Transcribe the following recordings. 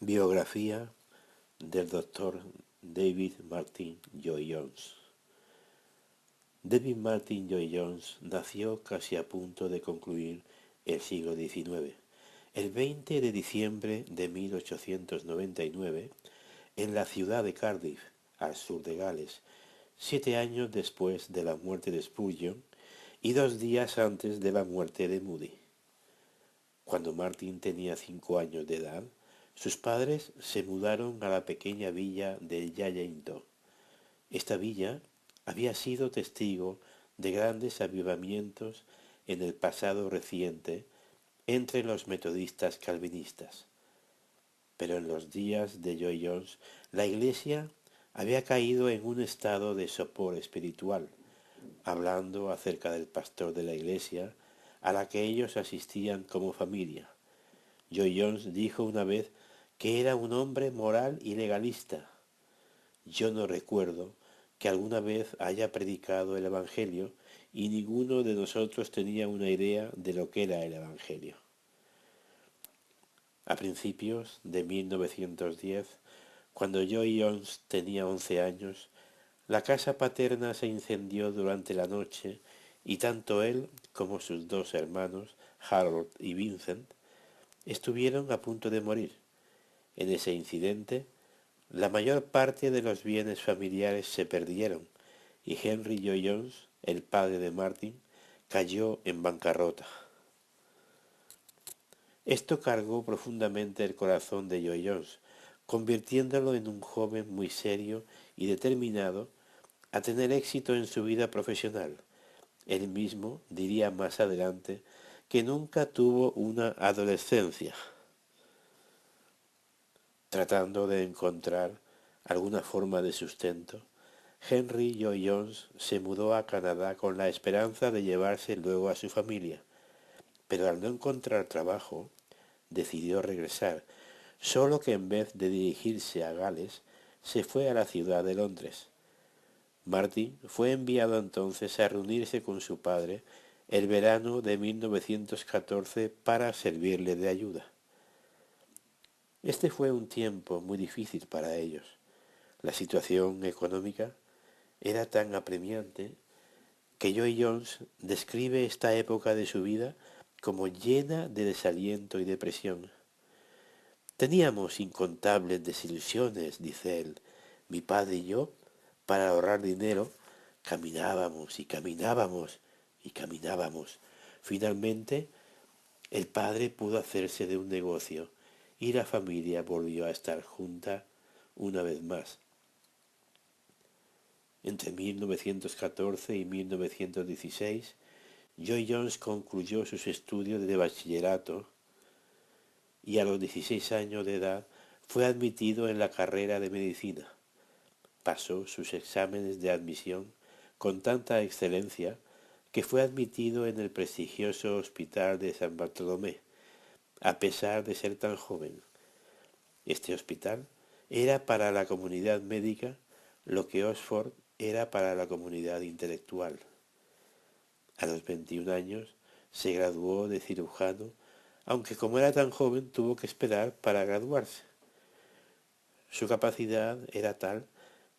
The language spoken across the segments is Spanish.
Biografía del Dr. David Martin Lloyd-Jones. David Martin Lloyd-Jones nació casi a punto de concluir el siglo XIX, el 20 de diciembre de 1899, en la ciudad de Cardiff, al sur de Gales, 7 años después de la muerte de Spurgeon y 2 días antes de la muerte de Moody. Cuando Martin tenía 5 años de edad, sus padres se mudaron a la pequeña villa de Yallington. Esta villa había sido testigo de grandes avivamientos en el pasado reciente entre los metodistas calvinistas. Pero en los días de Lloyd-Jones, la iglesia había caído en un estado de sopor espiritual, hablando acerca del pastor de la iglesia a la que ellos asistían como familia. Lloyd-Jones dijo una vez que era un hombre moral y legalista. Yo no recuerdo que alguna vez haya predicado el Evangelio y ninguno de nosotros tenía una idea de lo que era el Evangelio. A principios de 1910, cuando Lloyd-Jones tenía 11 años, la casa paterna se incendió durante la noche y tanto él como sus dos hermanos, Harold y Vincent, estuvieron a punto de morir. En ese incidente, la mayor parte de los bienes familiares se perdieron y Henry Lloyd-Jones, el padre de Martin, cayó en bancarrota. Esto cargó profundamente el corazón de Lloyd-Jones, convirtiéndolo en un joven muy serio y determinado a tener éxito en su vida profesional. Él mismo diría más adelante que nunca tuvo una adolescencia. Tratando de encontrar alguna forma de sustento, Henry Lloyd-Jones se mudó a Canadá con la esperanza de llevarse luego a su familia, pero al no encontrar trabajo, decidió regresar, solo que en vez de dirigirse a Gales, se fue a la ciudad de Londres. Martin fue enviado entonces a reunirse con su padre el verano de 1914 para servirle de ayuda. Este fue un tiempo muy difícil para ellos. La situación económica era tan apremiante que Lloyd-Jones describe esta época de su vida como llena de desaliento y depresión. Teníamos incontables desilusiones, dice él, mi padre y yo, para ahorrar dinero, caminábamos y caminábamos y caminábamos. Finalmente, el padre pudo hacerse de un negocio y la familia volvió a estar junta una vez más. Entre 1914 y 1916, Lloyd-Jones concluyó sus estudios de bachillerato y a los 16 años de edad fue admitido en la carrera de medicina. Pasó sus exámenes de admisión con tanta excelencia que fue admitido en el prestigioso Hospital de San Bartolomé, a pesar de ser tan joven. Este hospital era para la comunidad médica lo que Oxford era para la comunidad intelectual. A los 21 años se graduó de cirujano, aunque como era tan joven tuvo que esperar para graduarse. Su capacidad era tal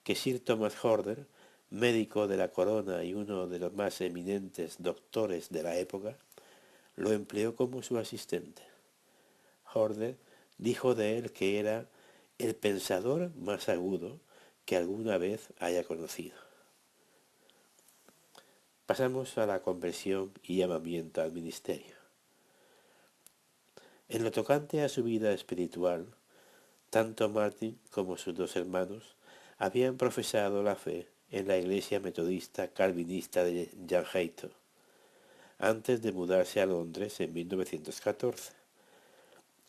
que Sir Thomas Horder, médico de la corona y uno de los más eminentes doctores de la época, lo empleó como su asistente. Horder dijo de él que era el pensador más agudo que alguna vez haya conocido. Pasamos a la conversión y llamamiento al ministerio. En lo tocante a su vida espiritual, tanto Martin como sus dos hermanos habían profesado la fe en la iglesia metodista calvinista de Yallington, antes de mudarse a Londres en 1914.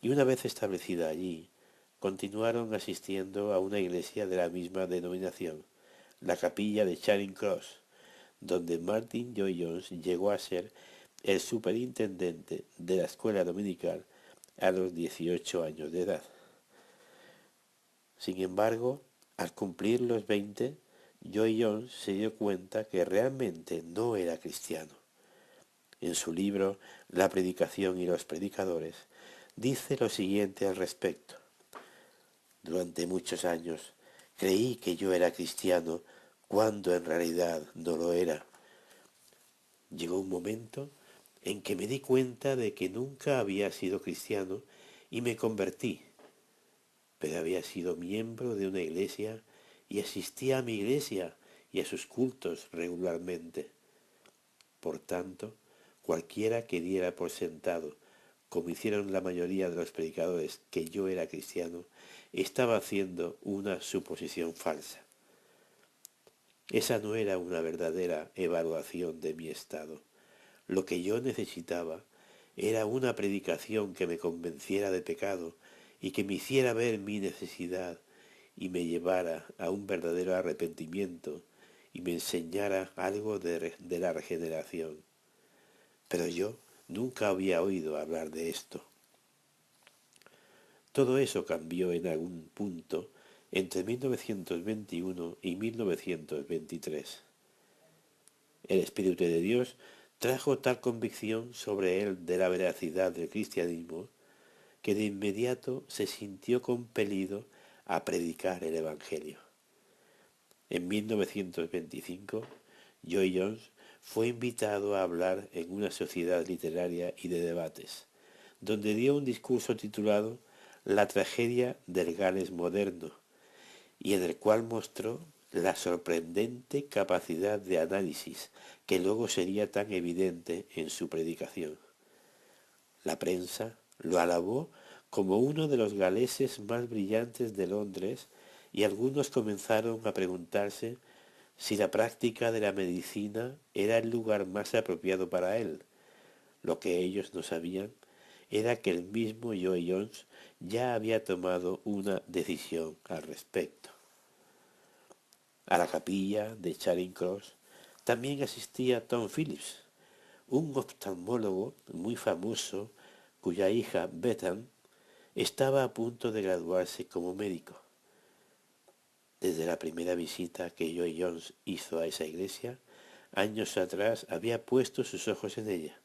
Y una vez establecida allí, continuaron asistiendo a una iglesia de la misma denominación, la capilla de Charing Cross, donde Martin Lloyd-Jones llegó a ser el superintendente de la escuela dominical a los 18 años de edad. Sin embargo, al cumplir los 20, Lloyd-Jones se dio cuenta que realmente no era cristiano. En su libro La predicación y los predicadores, dice lo siguiente al respecto. Durante muchos años creí que yo era cristiano cuando en realidad no lo era. Llegó un momento en que me di cuenta de que nunca había sido cristiano y me convertí, pero había sido miembro de una iglesia y asistía a mi iglesia y a sus cultos regularmente. Por tanto, cualquiera que diera por sentado, como hicieron la mayoría de los predicadores, que yo era cristiano, estaba haciendo una suposición falsa. Esa no era una verdadera evaluación de mi estado. Lo que yo necesitaba era una predicación que me convenciera de pecado y que me hiciera ver mi necesidad y me llevara a un verdadero arrepentimiento y me enseñara algo de la regeneración. Pero yo nunca había oído hablar de esto. Todo eso cambió en algún punto entre 1921 y 1923. El Espíritu de Dios trajo tal convicción sobre él de la veracidad del cristianismo que de inmediato se sintió compelido a predicar el Evangelio. En 1925, Lloyd Jones fue invitado a hablar en una sociedad literaria y de debates, donde dio un discurso titulado La tragedia del Gales moderno, y en el cual mostró la sorprendente capacidad de análisis que luego sería tan evidente en su predicación. La prensa lo alabó como uno de los galeses más brillantes de Londres y algunos comenzaron a preguntarse si la práctica de la medicina era el lugar más apropiado para él. Lo que ellos no sabían era que el mismo Lloyd Jones ya había tomado una decisión al respecto. A la capilla de Charing Cross también asistía Tom Phillips, un oftalmólogo muy famoso cuya hija Bethan estaba a punto de graduarse como médico. Desde la primera visita que Lloyd Jones hizo a esa iglesia, años atrás había puesto sus ojos en ella.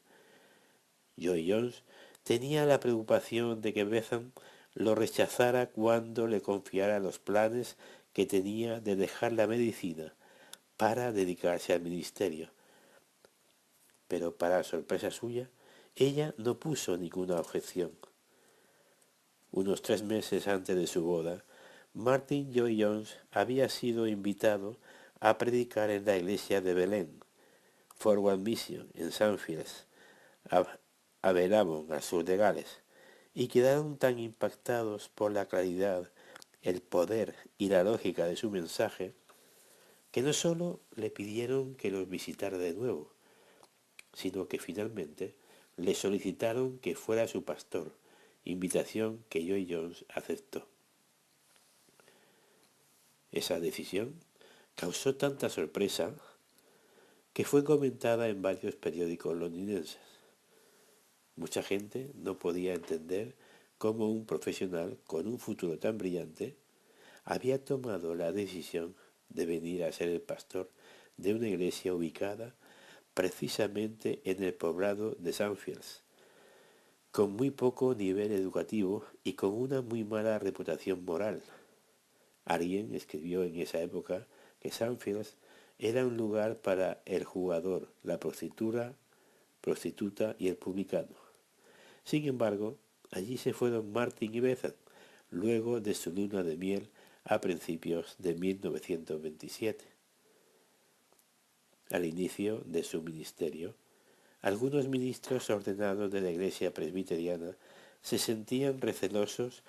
Lloyd Jones tenía la preocupación de que Bethan lo rechazara cuando le confiara los planes que tenía de dejar la medicina para dedicarse al ministerio. Pero para sorpresa suya, ella no puso ninguna objeción. Unos 3 meses antes de su boda, Martin Lloyd Jones había sido invitado a predicar en la iglesia de Belén, Forward Mission, en Sandfields, a Velamon, al sur de Gales, y quedaron tan impactados por la claridad, el poder y la lógica de su mensaje, que no solo le pidieron que los visitara de nuevo, sino que finalmente le solicitaron que fuera su pastor, invitación que Lloyd Jones aceptó. Esa decisión causó tanta sorpresa que fue comentada en varios periódicos londinenses. Mucha gente no podía entender cómo un profesional con un futuro tan brillante había tomado la decisión de venir a ser el pastor de una iglesia ubicada precisamente en el poblado de Sandfields, con muy poco nivel educativo y con una muy mala reputación moral. Alguien escribió en esa época que Sandfields era un lugar para el jugador, la prostituta y el publicano. Sin embargo, allí se fueron Martin y Bethan, luego de su luna de miel a principios de 1927. Al inicio de su ministerio, algunos ministros ordenados de la Iglesia Presbiteriana se sentían recelosos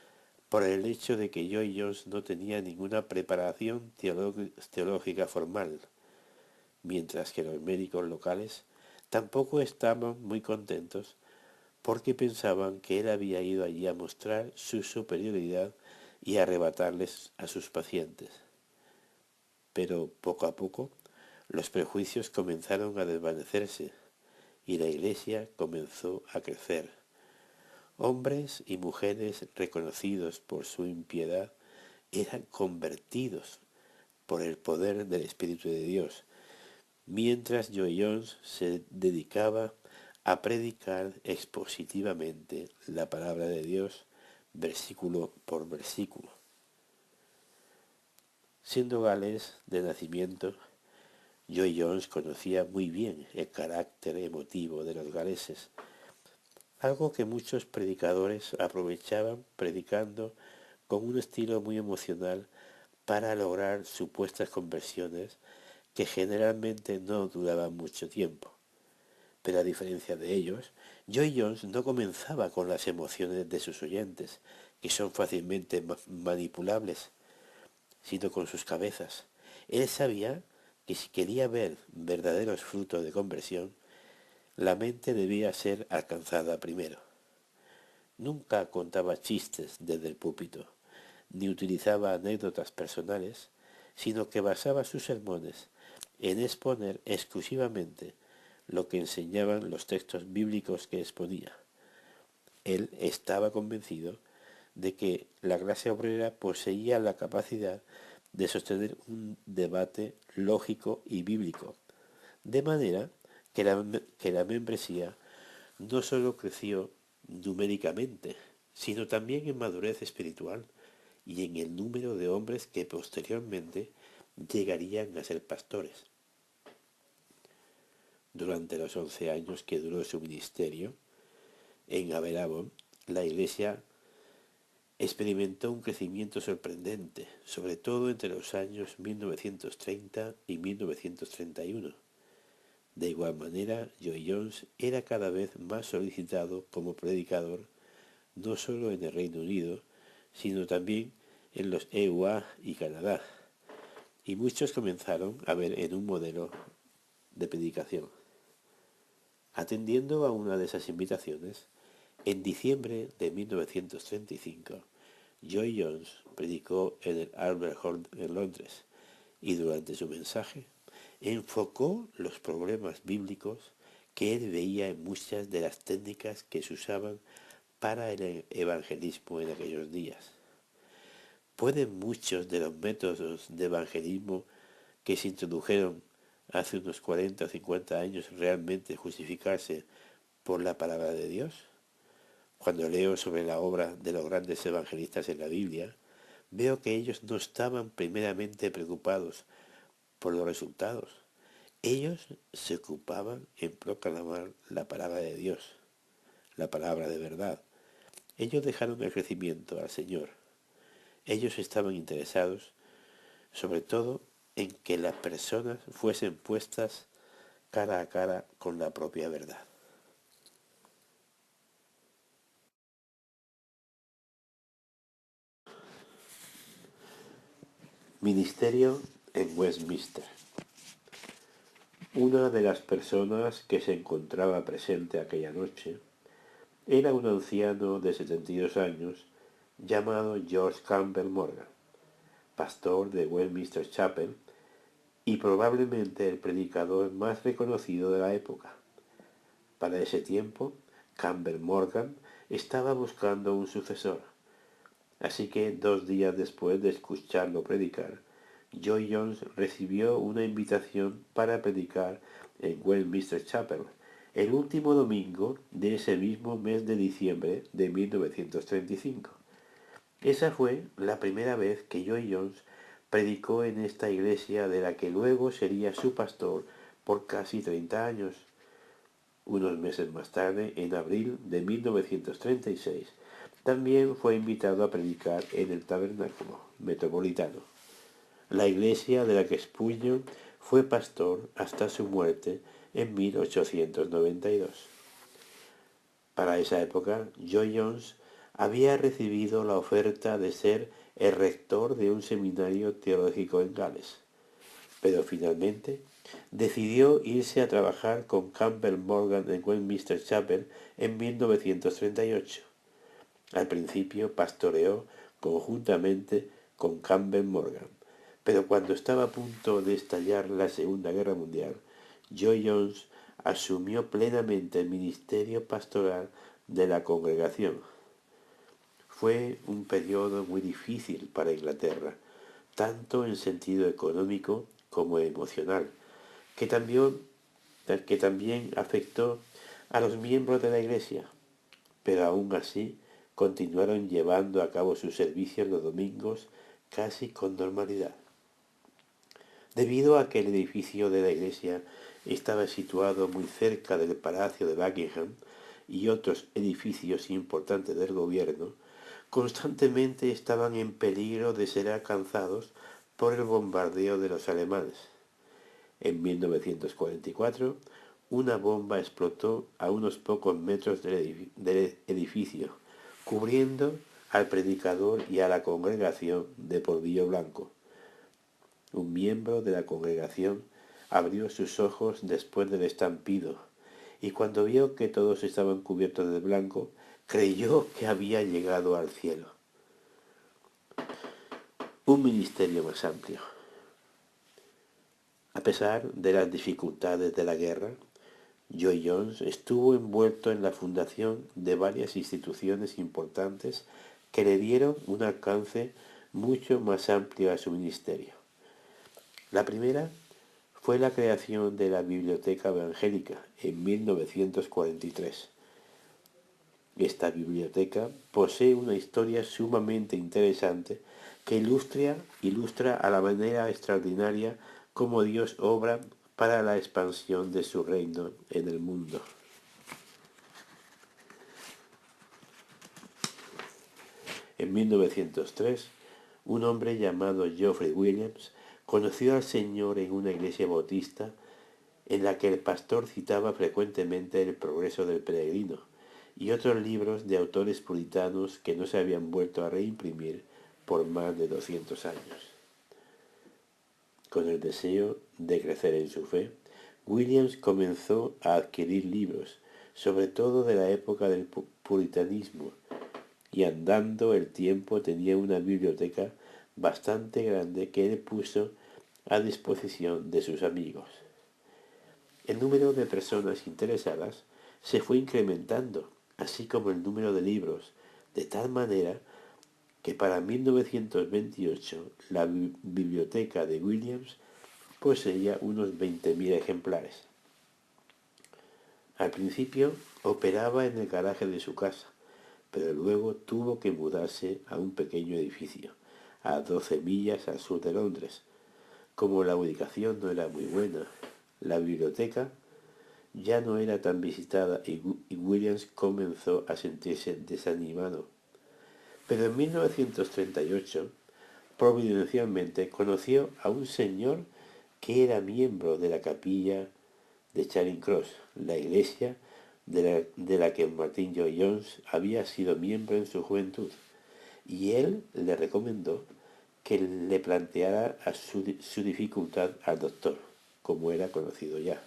por el hecho de que Lloyd Jones no tenía ninguna preparación teológica formal, mientras que los médicos locales tampoco estaban muy contentos porque pensaban que él había ido allí a mostrar su superioridad y a arrebatarles a sus pacientes. Pero poco a poco los prejuicios comenzaron a desvanecerse y la iglesia comenzó a crecer. Hombres y mujeres reconocidos por su impiedad eran convertidos por el poder del Espíritu de Dios, mientras Lloyd Jones se dedicaba a predicar expositivamente la palabra de Dios versículo por versículo. Siendo galés de nacimiento, Joy Jones conocía muy bien el carácter emotivo de los galeses, algo que muchos predicadores aprovechaban predicando con un estilo muy emocional para lograr supuestas conversiones que generalmente no duraban mucho tiempo. Pero a diferencia de ellos, Joy Jones no comenzaba con las emociones de sus oyentes, que son fácilmente manipulables, sino con sus cabezas. Él sabía que si quería ver verdaderos frutos de conversión, la mente debía ser alcanzada primero. Nunca contaba chistes desde el púlpito, ni utilizaba anécdotas personales, sino que basaba sus sermones en exponer exclusivamente lo que enseñaban los textos bíblicos que exponía. Él estaba convencido de que la clase obrera poseía la capacidad de sostener un debate lógico y bíblico, de manera que la membresía no solo creció numéricamente, sino también en madurez espiritual y en el número de hombres que posteriormente llegarían a ser pastores. Durante los 11 años que duró su ministerio en Aberabón, la Iglesia experimentó un crecimiento sorprendente, sobre todo entre los años 1930 y 1931. De igual manera, Joy Jones era cada vez más solicitado como predicador, no solo en el Reino Unido, sino también en los EUA y Canadá, y muchos comenzaron a ver en un modelo de predicación. Atendiendo a una de esas invitaciones, en diciembre de 1935, Joy Jones predicó en el Albert Hall en Londres y durante su mensaje enfocó los problemas bíblicos que él veía en muchas de las técnicas que se usaban para el evangelismo en aquellos días. ¿Pueden muchos de los métodos de evangelismo que se introdujeron hace unos 40 o 50 años realmente justificarse por la palabra de Dios? Cuando leo sobre la obra de los grandes evangelistas en la Biblia, veo que ellos no estaban primeramente preocupados por los resultados. Ellos se ocupaban en proclamar la palabra de Dios, la palabra de verdad. Ellos dejaron el crecimiento al Señor. Ellos estaban interesados, sobre todo, en que las personas fuesen puestas cara a cara con la propia verdad. Ministerio en Westminster. Una de las personas que se encontraba presente aquella noche era un anciano de 72 años llamado George Campbell Morgan, pastor de Westminster Chapel y probablemente el predicador más reconocido de la época. Para ese tiempo, Campbell Morgan estaba buscando un sucesor, así que 2 días después de escucharlo predicar, Joy Jones recibió una invitación para predicar en Westminster Chapel el último domingo de ese mismo mes de diciembre de 1935. Esa fue la primera vez que Joy Jones predicó en esta iglesia de la que luego sería su pastor por casi 30 años. Unos meses más tarde, en abril de 1936, también fue invitado a predicar en el Tabernáculo Metropolitano, la iglesia de la que Spurgeon fue pastor hasta su muerte en 1892. Para esa época, Joy Jones había recibido la oferta de ser el rector de un seminario teológico en Gales, pero finalmente decidió irse a trabajar con Campbell Morgan en Westminster Chapel en 1938. Al principio pastoreó conjuntamente con Campbell Morgan, pero cuando estaba a punto de estallar la Segunda Guerra Mundial, Joy Jones asumió plenamente el ministerio pastoral de la congregación. Fue un periodo muy difícil para Inglaterra, tanto en sentido económico como emocional, que también afectó a los miembros de la Iglesia, pero aún así continuaron llevando a cabo sus servicios los domingos casi con normalidad. Debido a que el edificio de la iglesia estaba situado muy cerca del Palacio de Buckingham y otros edificios importantes del gobierno, constantemente estaban en peligro de ser alcanzados por el bombardeo de los alemanes. En 1944, una bomba explotó a unos pocos metros del edificio, cubriendo al predicador y a la congregación de polvillo blanco. Un miembro de la congregación abrió sus ojos después del estampido y cuando vio que todos estaban cubiertos de blanco, creyó que había llegado al cielo. Un ministerio más amplio. A pesar de las dificultades de la guerra, Lloyd Jones estuvo envuelto en la fundación de varias instituciones importantes que le dieron un alcance mucho más amplio a su ministerio. La primera fue la creación de la Biblioteca Evangélica en 1943. Esta biblioteca posee una historia sumamente interesante que ilustra a la manera extraordinaria cómo Dios obra para la expansión de su reino en el mundo. En 1903, un hombre llamado Geoffrey Williams conoció al Señor en una iglesia bautista en la que el pastor citaba frecuentemente El progreso del peregrino y otros libros de autores puritanos que no se habían vuelto a reimprimir por más de 200 años. Con el deseo de crecer en su fe, Williams comenzó a adquirir libros, sobre todo de la época del puritanismo, y andando el tiempo tenía una biblioteca bastante grande que él puso a disposición de sus amigos. El número de personas interesadas se fue incrementando, así como el número de libros, de tal manera que para 1928 la biblioteca de Williams poseía unos 20.000 ejemplares. Al principio operaba en el garaje de su casa, pero luego tuvo que mudarse a un pequeño edificio, a 12 millas al sur de Londres. Como la ubicación no era muy buena, la biblioteca ya no era tan visitada y Williams comenzó a sentirse desanimado. Pero en 1938, providencialmente, conoció a un señor que era miembro de la capilla de Charing Cross, la iglesia de la que Martin Lloyd-Jones había sido miembro en su juventud, y él le recomendó que le planteara su dificultad al doctor, como era conocido ya.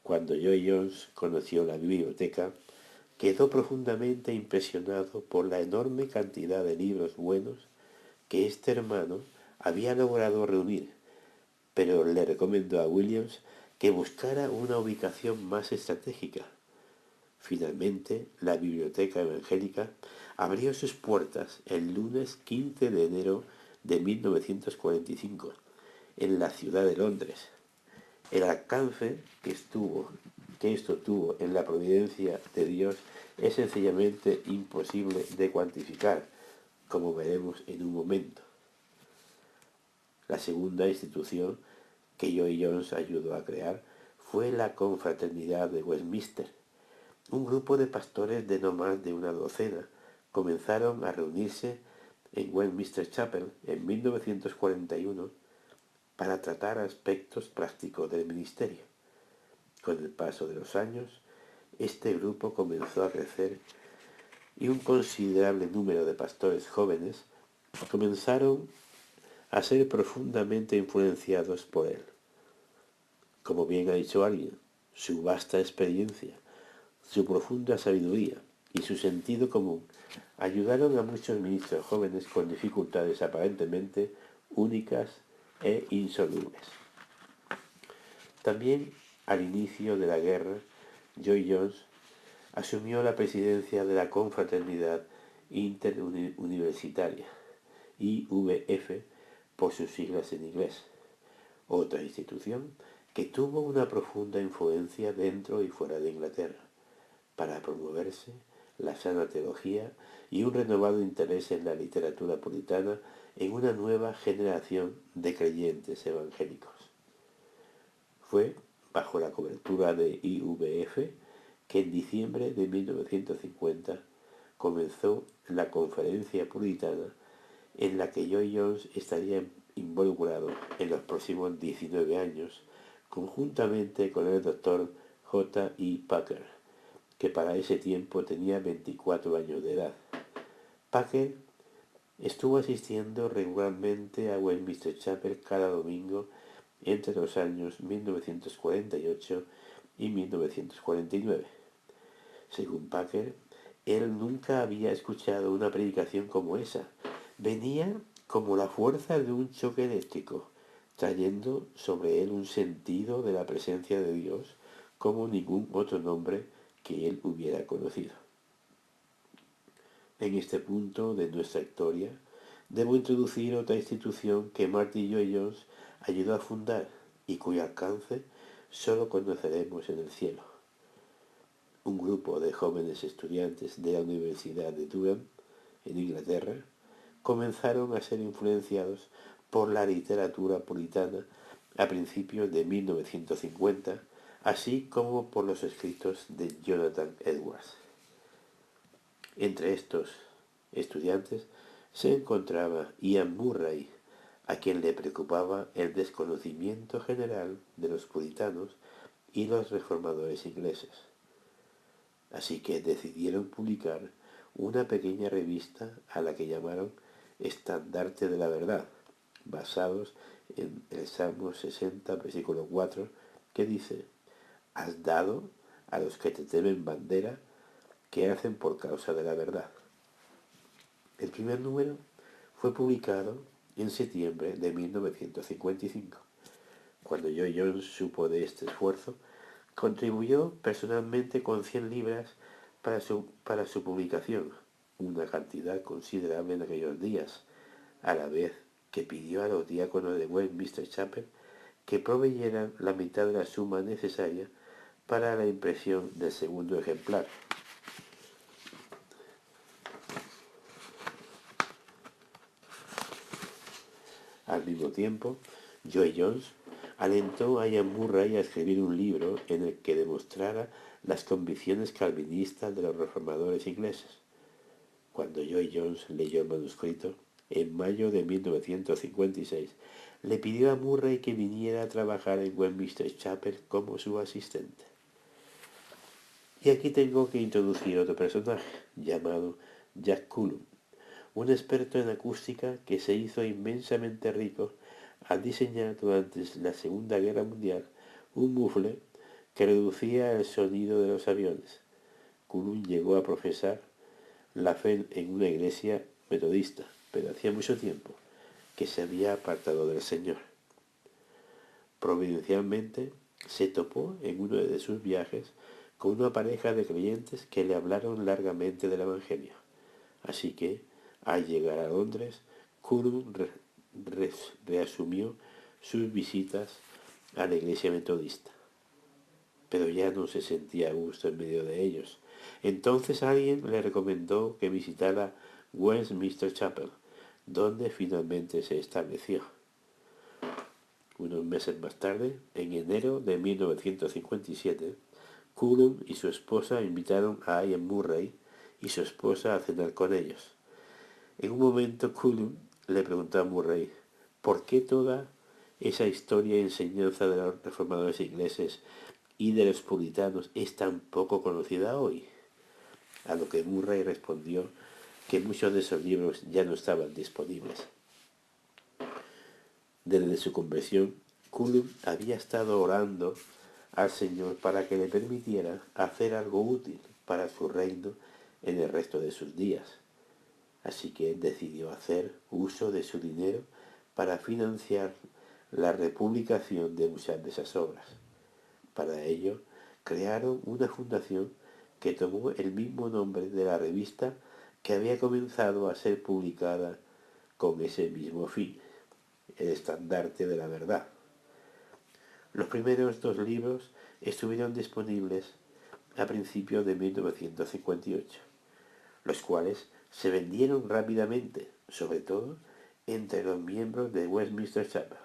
Cuando Lloyd-Jones conoció la biblioteca, quedó profundamente impresionado por la enorme cantidad de libros buenos que este hermano había logrado reunir, pero le recomendó a Williams que buscara una ubicación más estratégica. Finalmente, la Biblioteca Evangélica abrió sus puertas el lunes 15 de enero de 1945 en la ciudad de Londres. El alcance que esto tuvo en la providencia de Dios es sencillamente imposible de cuantificar, como veremos en un momento. La segunda institución que Lloyd-Jones ayudó a crear fue la Confraternidad de Westminster. Un grupo de pastores de no más de una docena comenzaron a reunirse en Westminster Chapel en 1941 para tratar aspectos prácticos del ministerio. Con el paso de los años, este grupo comenzó a crecer y un considerable número de pastores jóvenes comenzaron a ser profundamente influenciados por él. Como bien ha dicho alguien, su vasta experiencia, su profunda sabiduría y su sentido común ayudaron a muchos ministros jóvenes con dificultades aparentemente únicas e insolubles. También al inicio de la guerra, Lloyd-Jones asumió la presidencia de la Confraternidad Interuniversitaria, IVF por sus siglas en inglés, otra institución que tuvo una profunda influencia dentro y fuera de Inglaterra, para promoverse la sana teología y un renovado interés en la literatura puritana en una nueva generación de creyentes evangélicos. Fue bajo la cobertura de IVF que en diciembre de 1950 comenzó la conferencia puritana en la que Lloyd Jones estaría involucrado en los próximos 19 años, conjuntamente con el doctor J. E. Packer, que para ese tiempo tenía 24 años de edad. Packer estuvo asistiendo regularmente a Westminster Chapel cada domingo entre los años 1948 y 1949. Según Packer, él nunca había escuchado una predicación como esa. Venía como la fuerza de un choque eléctrico, trayendo sobre él un sentido de la presencia de Dios como ningún otro nombre que él hubiera conocido. En este punto de nuestra historia, debo introducir otra institución que Martyn Lloyd-Jones ayudó a fundar y cuyo alcance solo conoceremos en el cielo. Un grupo de jóvenes estudiantes de la Universidad de Durham, en Inglaterra, comenzaron a ser influenciados por la literatura puritana a principios de 1950, así como por los escritos de Jonathan Edwards. Entre estos estudiantes se encontraba Ian Murray, a quien le preocupaba el desconocimiento general de los puritanos y los reformadores ingleses. Así que decidieron publicar una pequeña revista a la que llamaron Estandarte de la Verdad, basados en el Salmo 60, versículo 4, que dice: «Has dado a los que te temen bandera, que hacen por causa de la verdad». El primer número fue publicado en septiembre de 1955. Cuando Lloyd-Jones supo de este esfuerzo, contribuyó personalmente con 100 libras para su publicación, una cantidad considerable en aquellos días, a la vez que pidió a los diáconos de Westminster Chapel que proveyeran la mitad de la suma necesaria para la impresión del segundo ejemplar. Al mismo tiempo, Lloyd-Jones alentó a Ian Murray a escribir un libro en el que demostrara las convicciones calvinistas de los reformadores ingleses. Cuando Lloyd-Jones leyó el manuscrito, en mayo de 1956, le pidió a Murray que viniera a trabajar en Westminster Chapel como su asistente. Y aquí tengo que introducir otro personaje, llamado Jack Cullum, un experto en acústica que se hizo inmensamente rico al diseñar durante la Segunda Guerra Mundial un muffler que reducía el sonido de los aviones. Cullum llegó a profesar la fe en una iglesia metodista, pero hacía mucho tiempo que se había apartado del Señor. Providencialmente se topó en uno de sus viajes con una pareja de creyentes que le hablaron largamente del Evangelio. Así que, al llegar a Londres, Cullum reasumió sus visitas a la iglesia metodista. Pero ya no se sentía a gusto en medio de ellos. Entonces alguien le recomendó que visitara Westminster Chapel, donde finalmente se estableció. Unos meses más tarde, en enero de 1957, Cullum y su esposa invitaron a Ian Murray y su esposa a cenar con ellos. En un momento Cullum le preguntó a Murray: ¿por qué toda esa historia y enseñanza de los reformadores ingleses y de los puritanos es tan poco conocida hoy? A lo que Murray respondió que muchos de esos libros ya no estaban disponibles. Desde su conversión, Cullum había estado orando al Señor para que le permitiera hacer algo útil para su reino en el resto de sus días. Así que decidió hacer uso de su dinero para financiar la republicación de muchas de esas obras. Para ello, crearon una fundación que tomó el mismo nombre de la revista que había comenzado a ser publicada con ese mismo fin, el Estandarte de la Verdad. Los primeros 2 libros estuvieron disponibles a principios de 1958. los cuales se vendieron rápidamente, sobre todo entre los miembros de Westminster Chapel,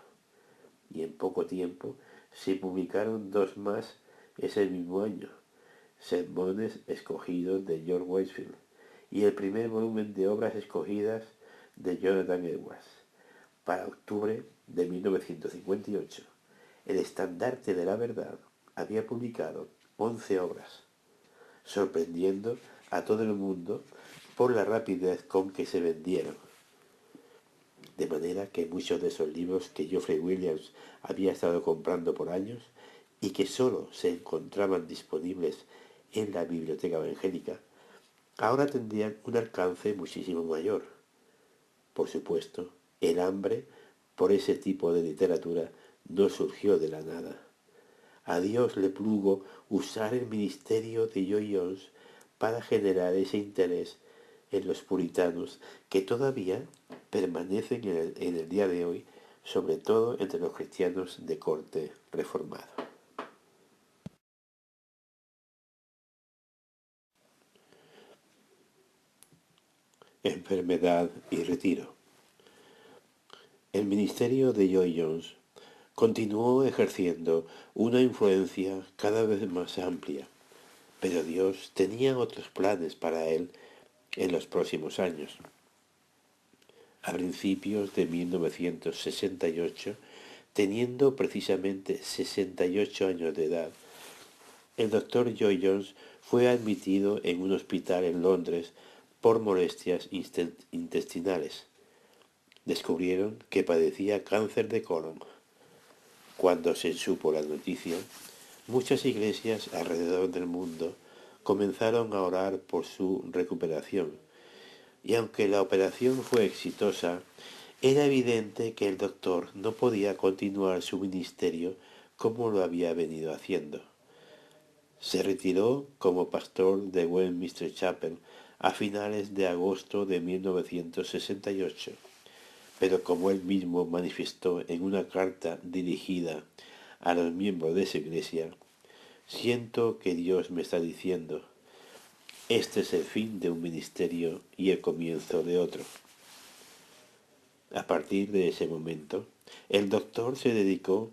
y en poco tiempo se publicaron dos más ese mismo año, Sermones Escogidos de George Whitefield y el primer volumen de Obras Escogidas de Jonathan Edwards. Para octubre de 1958, el Estandarte de la Verdad había publicado 11 obras, sorprendiendo a todo el mundo por la rapidez con que se vendieron. De manera que muchos de esos libros que Geoffrey Williams había estado comprando por años y que sólo se encontraban disponibles en la biblioteca evangélica, ahora tendrían un alcance muchísimo mayor. Por supuesto, el hambre por ese tipo de literatura no surgió de la nada. A Dios le plugo usar el ministerio de Lloyd Jones para generar ese interés en los puritanos que todavía permanecen en el día de hoy, sobre todo entre los cristianos de corte reformado. Enfermedad y retiro. El ministerio de Lloyd Jones continuó ejerciendo una influencia cada vez más amplia, pero Dios tenía otros planes para él en los próximos años. A principios de 1968, teniendo precisamente 68 años de edad, el doctor Lloyd Jones fue admitido en un hospital en Londres por molestias intestinales. Descubrieron que padecía cáncer de colon. Cuando se supo la noticia, muchas iglesias alrededor del mundo comenzaron a orar por su recuperación, y aunque la operación fue exitosa, era evidente que el doctor no podía continuar su ministerio como lo había venido haciendo. Se retiró como pastor de Westminster Chapel a finales de agosto de 1968, pero como él mismo manifestó en una carta dirigida a los miembros de su iglesia, siento que Dios me está diciendo, este es el fin de un ministerio y el comienzo de otro. A partir de ese momento, el doctor se dedicó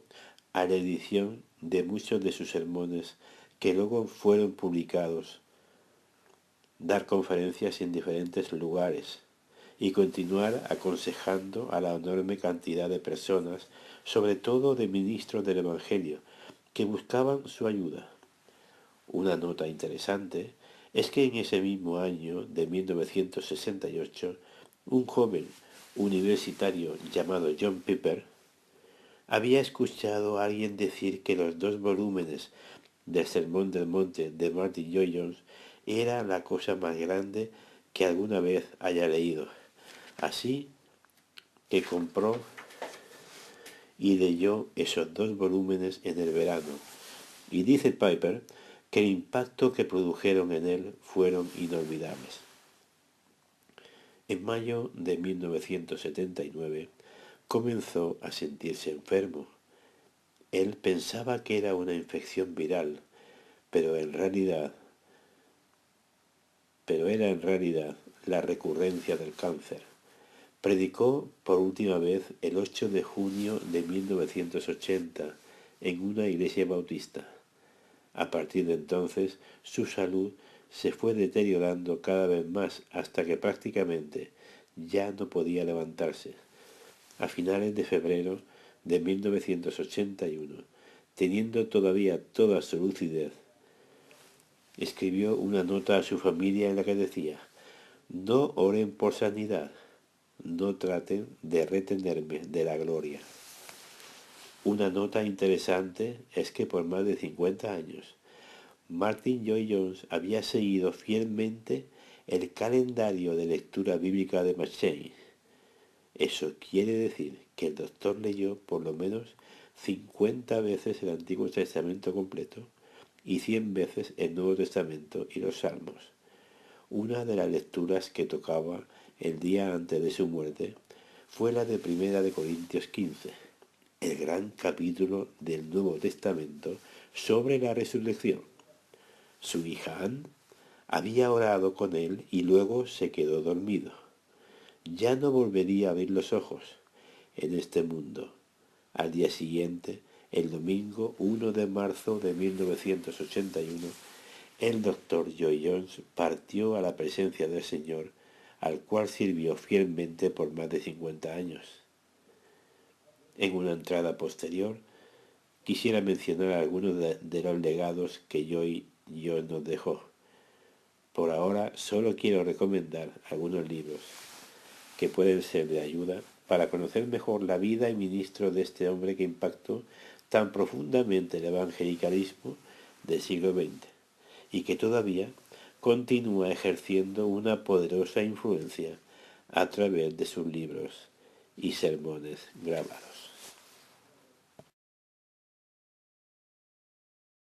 a la edición de muchos de sus sermones que luego fueron publicados, dar conferencias en diferentes lugares y continuar aconsejando a la enorme cantidad de personas, sobre todo de ministros del Evangelio, que buscaban su ayuda. Una nota interesante es que en ese mismo año de 1968, un joven universitario llamado John Piper había escuchado a alguien decir que los dos volúmenes del Sermón del Monte de Martyn Lloyd-Jones era la cosa más grande que alguna vez haya leído. Así que compró y leyó esos dos volúmenes en el verano. Y dice Piper que el impacto que produjeron en él fueron inolvidables. En mayo de 1979 comenzó a sentirse enfermo. Él pensaba que era una infección viral, pero era en realidad la recurrencia del cáncer. Predicó por última vez el 8 de junio de 1980 en una iglesia bautista. A partir de entonces, su salud se fue deteriorando cada vez más hasta que prácticamente ya no podía levantarse. A finales de febrero de 1981, teniendo todavía toda su lucidez, escribió una nota a su familia en la que decía: no oren por sanidad, no traten de retenerme de la gloria. Una nota interesante es que por más de 50 años, Martyn Lloyd-Jones había seguido fielmente el calendario de lectura bíblica de McCheyne. Eso quiere decir que el doctor leyó por lo menos 50 veces el Antiguo Testamento completo y 100 veces el Nuevo Testamento y los Salmos. Una de las lecturas que tocaba el día antes de su muerte fue la de Primera de Corintios 15, el gran capítulo del Nuevo Testamento sobre la resurrección. Su hija Anne Había orado con él y luego se quedó dormido. Ya no volvería a abrir los ojos en este mundo. Al día siguiente, el domingo 1 de marzo de 1981, el doctor Joy Jones partió a la presencia del Señor, al cual sirvió fielmente por más de 50 años. En una entrada posterior, quisiera mencionar algunos de los legados que Joy Jones nos dejó. Por ahora, solo quiero recomendar algunos libros que pueden ser de ayuda para conocer mejor la vida y ministro de este hombre que impactó tan profundamente el evangelicalismo del siglo XX y que todavía continúa ejerciendo una poderosa influencia a través de sus libros y sermones grabados.